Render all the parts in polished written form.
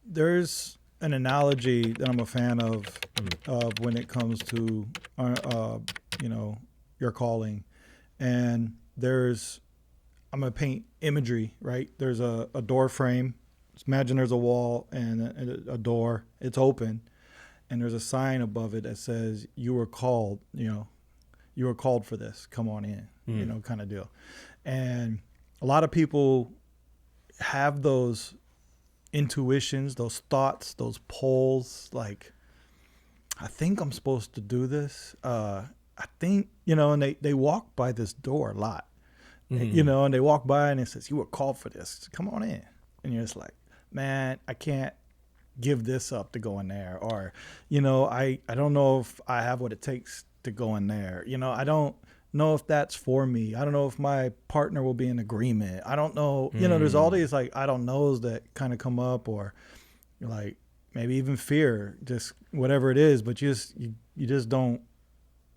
There's an analogy that I'm a fan of when it comes to, you know, your calling. And I'm going to paint imagery, right? There's a door frame. Just imagine there's a wall and a door. It's open. And there's a sign above it that says, you were called, you were called for this. Come on in, kind of deal. And a lot of people have those intuitions, those thoughts, those pulls, like, I think I'm supposed to do this. I think, and they walk by this door a lot, and they walk by and it says, you were called for this. Come on in. And you're just like, man, I can't give this up to go in there. Or, I don't know if I have what it takes to go in there. I don't know if that's for me. I don't know if my partner will be in agreement. I don't know. There's all these like I don't knows that kind of come up, or like maybe even fear, just whatever it is. But you just don't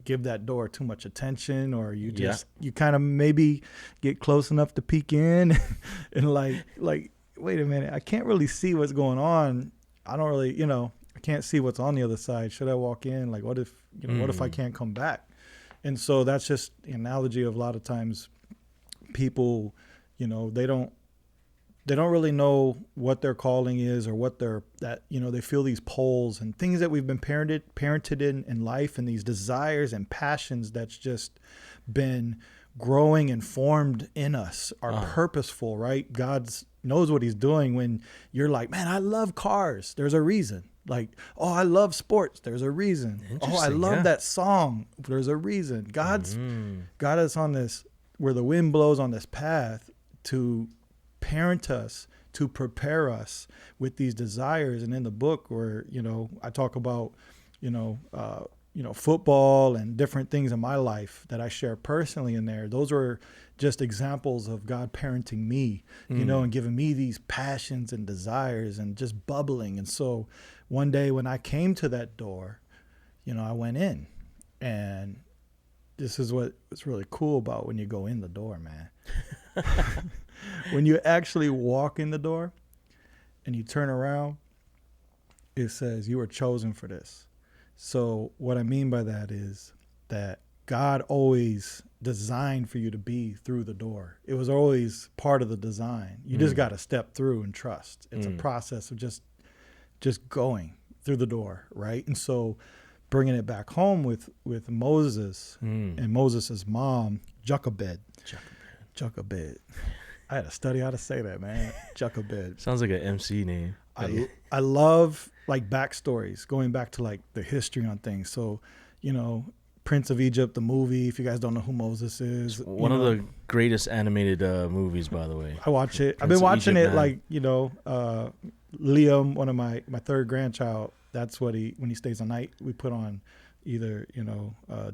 give that door too much attention, or you kind of maybe get close enough to peek in and like wait a minute, I can't really see what's going on. I don't really I can't see what's on the other side. Should I walk in? Like what if what if I can't come back? And so that's just the analogy of a lot of times people, they don't really know what their calling is, or what they feel these pulls and things that we've been parented in life, and these desires and passions that's just been growing and formed in us are purposeful, right? God knows what he's doing when you're like, man, I love cars. There's a reason. Like, oh, I love sports. There's a reason. Oh, I love that song. There's a reason. God is on this, where the wind blows, on this path to parent us, to prepare us with these desires. And in the book where, I talk about, football and different things in my life that I share personally in there. Those were just examples of God parenting me, and giving me these passions and desires and just bubbling. And so one day when I came to that door, I went in, and this is what's really cool about when you go in the door, man. When you actually walk in the door and you turn around, it says you were chosen for this. So what I mean by that is that God always designed for you to be through the door. It was always part of the design. You just got to step through and trust. It's a process of just going through the door, right? And so bringing it back home with Moses and Moses' mom, Jochebed. I had to study how to say that, man. Jochebed. Sounds like an MC name. I love like backstories, going back to like the history on things. So, Prince of Egypt, the movie, if you guys don't know who Moses is. One of the greatest animated movies, by the way. I watch it. I've been watching it, like, Liam, one of my third grandchild, that's what when he stays the night, we put on either,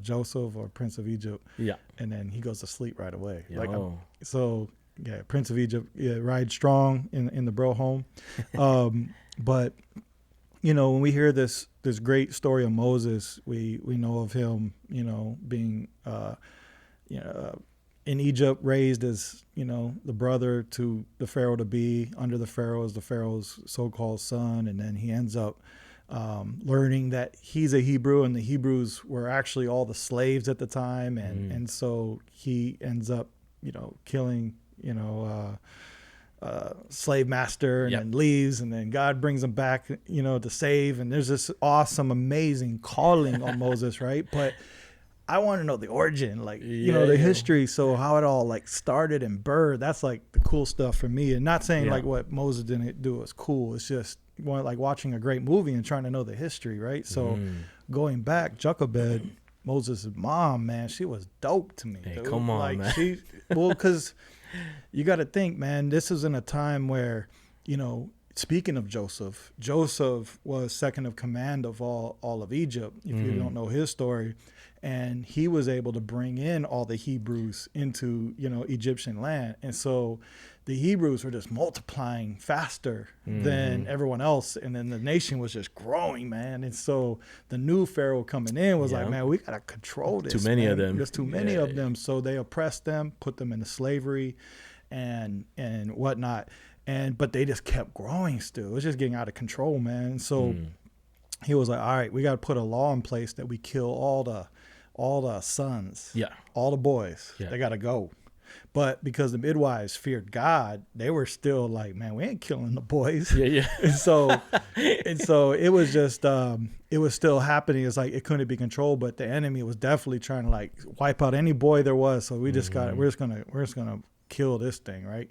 Joseph or Prince of Egypt. Yeah. And then he goes to sleep right away. Yeah, Prince of Egypt, ride strong in the bro home. But, when we hear this great story of Moses, we know of him, being, in Egypt, raised as, the brother to the Pharaoh to be, under the Pharaoh as the Pharaoh's so-called son. And then he ends up learning that he's a Hebrew, and the Hebrews were actually all the slaves at the time. And so he ends up, killing, slave master, and then leaves, and then God brings him back, to save. And there's this awesome, amazing calling on Moses, right? But I want to know the origin, like, the history. So how it all like started and birthed, that's like the cool stuff for me. And not saying like what Moses didn't do is cool. It's just like watching a great movie and trying to know the history, right? So going back, Jochebed, Moses' mom, man, she was dope to me. Hey, come on, like, man. Because you got to think, man, this is in a time where, speaking of Joseph was second of command of all of Egypt, if you don't know his story. And he was able to bring in all the Hebrews into, Egyptian land. And so the Hebrews were just multiplying faster than everyone else. And then the nation was just growing, man. And so the new Pharaoh coming in was like, man, we got to control this. Too many of them. There's too many of them. So they oppressed them, put them into slavery and whatnot. But they just kept growing still. It was just getting out of control, man. And so he was like, all right, we got to put a law in place that we kill all the sons, all the boys. They got to go. But because the midwives feared God, they were still like, man, we ain't killing the boys. And so it was just, it was still happening. It's like it couldn't be controlled, but the enemy was definitely trying to like wipe out any boy there was. So we just got, we're just gonna kill this thing, right?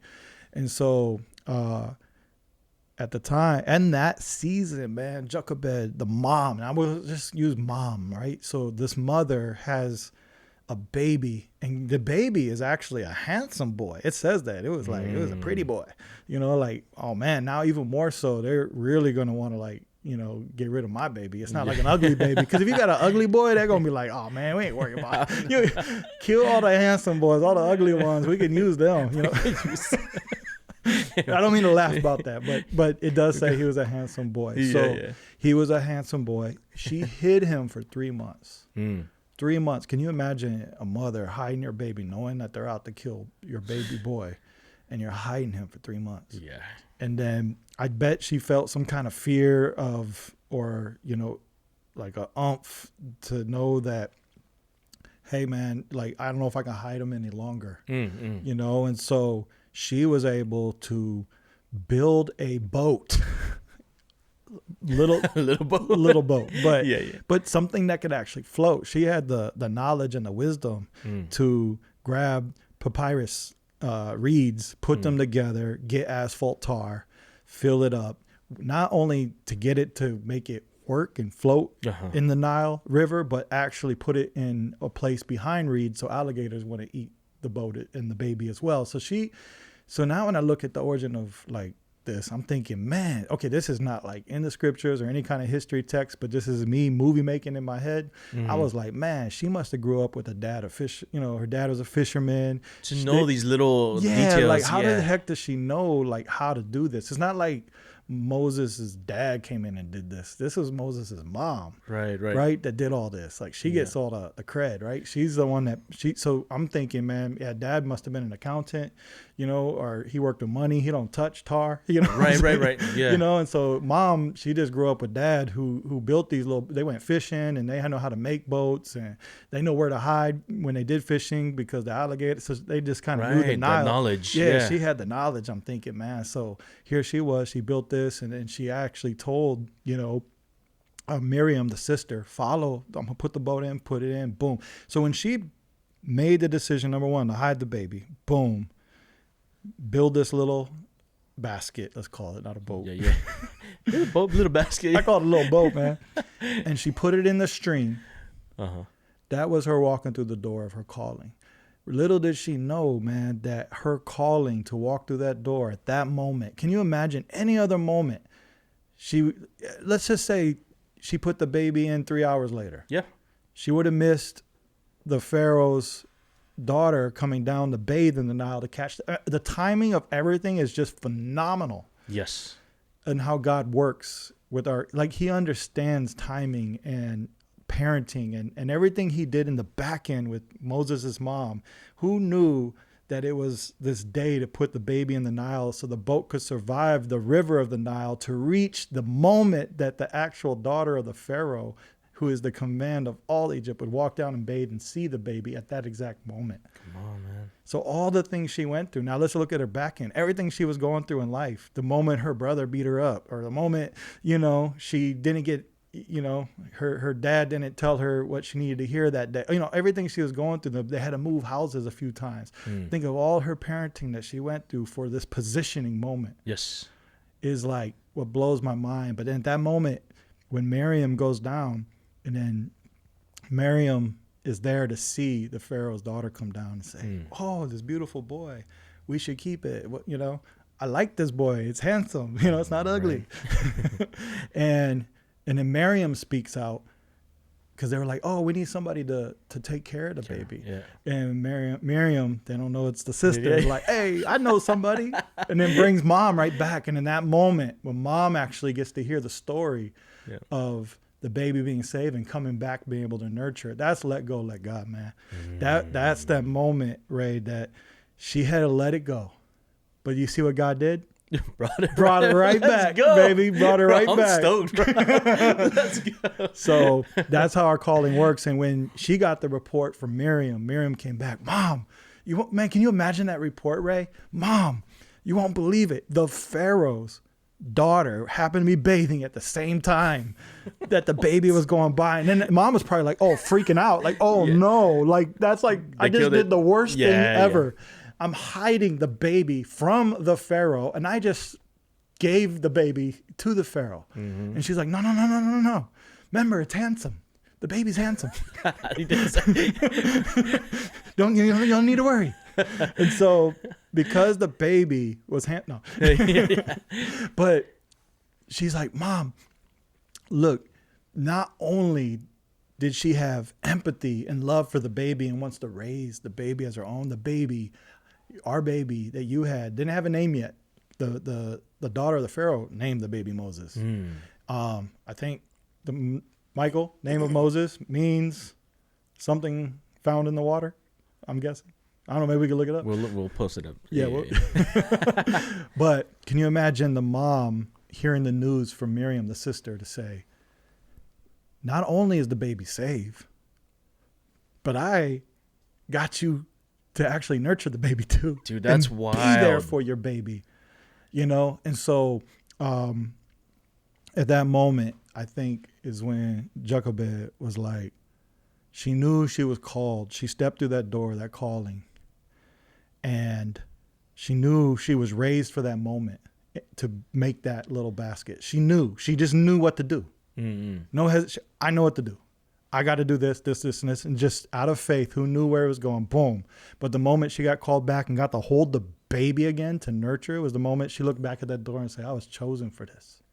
And so at the time and that season, man, Jochebed, the mom, and I will just use mom, right? So this mother has a baby, and the baby is actually a handsome boy. It says that. It was like, it was a pretty boy, you know, like, oh man, now even more so, they're really going to want to like, you know, get rid of my baby. It's not like an ugly baby. Because if you got an ugly boy, they're going to be like, oh man, we ain't worried about it. You kill all the handsome boys, all the ugly ones. We can use them, you know. I don't mean to laugh about that, but it does say he was a handsome boy. He was a handsome boy. She hid him for 3 months. 3 months. Can you imagine a mother hiding your baby, knowing that they're out to kill your baby boy, and you're hiding him for 3 months? Yeah. And then I bet she felt some kind of fear of, or, you know, like a umph to know that, hey man, like, I don't know if I can hide him any longer, you know? And so she was able to build a boat. little boat, but but something that could actually float. She had the knowledge and the wisdom to grab papyrus reeds, put them together, get asphalt tar, fill it up, not only to get it to make it work and float in the Nile River, but actually put it in a place behind reeds so alligators want to eat the boat and the baby as well. So now when I look at the origin of like this, I'm thinking, man, okay, this is not like in the scriptures or any kind of history text, but this is me movie making in my head. I was like, man, she must have grew up with a dad, her dad was a fisherman. To know these little details. Like how the heck does she know like how to do this? It's not like Moses' dad came in and did this. This was Moses' mom, right, that did all this. Like she gets all the cred, right? She's the one that so I'm thinking, man, dad must have been an accountant, you know, or he worked with money. He don't touch tar, you know. Right. Yeah. You know, and so mom, she just grew up with dad who built these they went fishing and they know how to make boats and they know where to hide when they did fishing because the alligators, so they just kind of knew the Nile. Knowledge. Yeah, she had the knowledge. I'm thinking, man, so here she was, she built this, and then she actually told, you know, Miriam, the sister, follow, I'm gonna put the boat in, put it in, boom. So when she made the decision, number one, to hide the baby, boom, build this little basket, let's call it, not a boat. Little basket. I call it a little boat, man. And she put it in the stream. That was her walking through the door of her calling. Little did she know, man, that her calling to walk through that door at that moment, can you imagine any other moment? Let's just say she put the baby in 3 hours later. Yeah. She would have missed the Pharaoh's daughter coming down to bathe in the Nile to catch. The timing of everything is just phenomenal. Yes. And how God works with he understands timing and parenting and everything he did in the back end with Moses' mom. Who knew that it was this day to put the baby in the Nile so the boat could survive the river of the Nile to reach the moment that the actual daughter of the Pharaoh, who is the command of all Egypt, would walk down and bathe and see the baby at that exact moment. Come on, man. So all the things she went through. Now let's look at her back end. Everything she was going through in life. The moment her brother beat her up, or the moment, you know, she didn't get, you know, her dad didn't tell her what she needed to hear that day. You know, everything she was going through. They had to move houses a few times. Think of all her parenting that she went through for this positioning moment. Yes. Is like what blows my mind. But then at that moment, when Miriam goes down, and then Miriam is there to see the Pharaoh's daughter come down and say, oh, this beautiful boy, we should keep it. You know, I like this boy. It's handsome. You know, it's not ugly. And then Miriam speaks out, because they were like, oh, we need somebody to take care of the baby. Yeah. And Miriam, they don't know it's the sister. Like, hey, I know somebody. And then brings mom right back. And in that moment, when mom actually gets to hear the story of the baby being saved and coming back, being able to nurture it, that's let go, let God, man. That's that moment, Ray, that she had to let it go. But you see what God did? Brought it right back, baby. Brought it right back. I'm stoked, bro. Let's go. So that's how our calling works. And when she got the report from Miriam came back. Mom, can you imagine that report, Ray? Mom, you won't believe it. The Pharaoh's daughter happened to be bathing at the same time that the baby was going by. And then mom was probably like, oh, freaking out. Like, oh no. Like, that's like, I just did the worst thing ever. Yeah. I'm hiding the baby from the Pharaoh, and I just gave the baby to the Pharaoh. And she's like, no. Remember, it's handsome. The baby's handsome. You don't need to worry. And so because the baby was but she's like, Mom, look, not only did she have empathy and love for the baby and wants to raise the baby as her own, our baby that you had didn't have a name yet. The daughter of the Pharaoh named the baby Moses. I think Michael, name of Moses, means something found in the water, I'm guessing. I don't know, maybe we can look it up. We'll post it up. Yeah. But can you imagine the mom hearing the news from Miriam, the sister, to say, not only is the baby saved, but I got you to actually nurture the baby too. Dude, that's wild. Be there for your baby, And so at that moment, I think is when Jochebed was like, she knew she was called. She stepped through that door, that calling, and she knew she was raised for that moment to make that little basket. She just knew what to do. No hesitation. I know what to do. I got to do this, and this. And just out of faith, who knew where it was going? Boom. But the moment she got called back and got to hold the baby again to nurture, it was the moment she looked back at that door and said, I was chosen for this.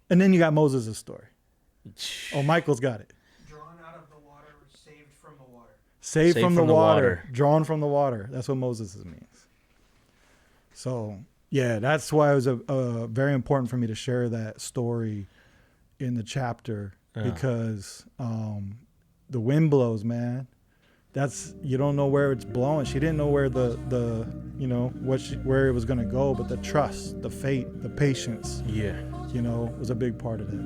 And then you got Moses' story. Oh, Michael's got it. Drawn out of the water, saved from the water. Saved from the water, drawn from the water. That's what Moses means. So, yeah, that's why it was very important for me to share that story in the chapter. Because the wind blows, man. You don't know where it's blowing. She didn't know where where it was going to go, but the trust, the faith, the patience, was a big part of it.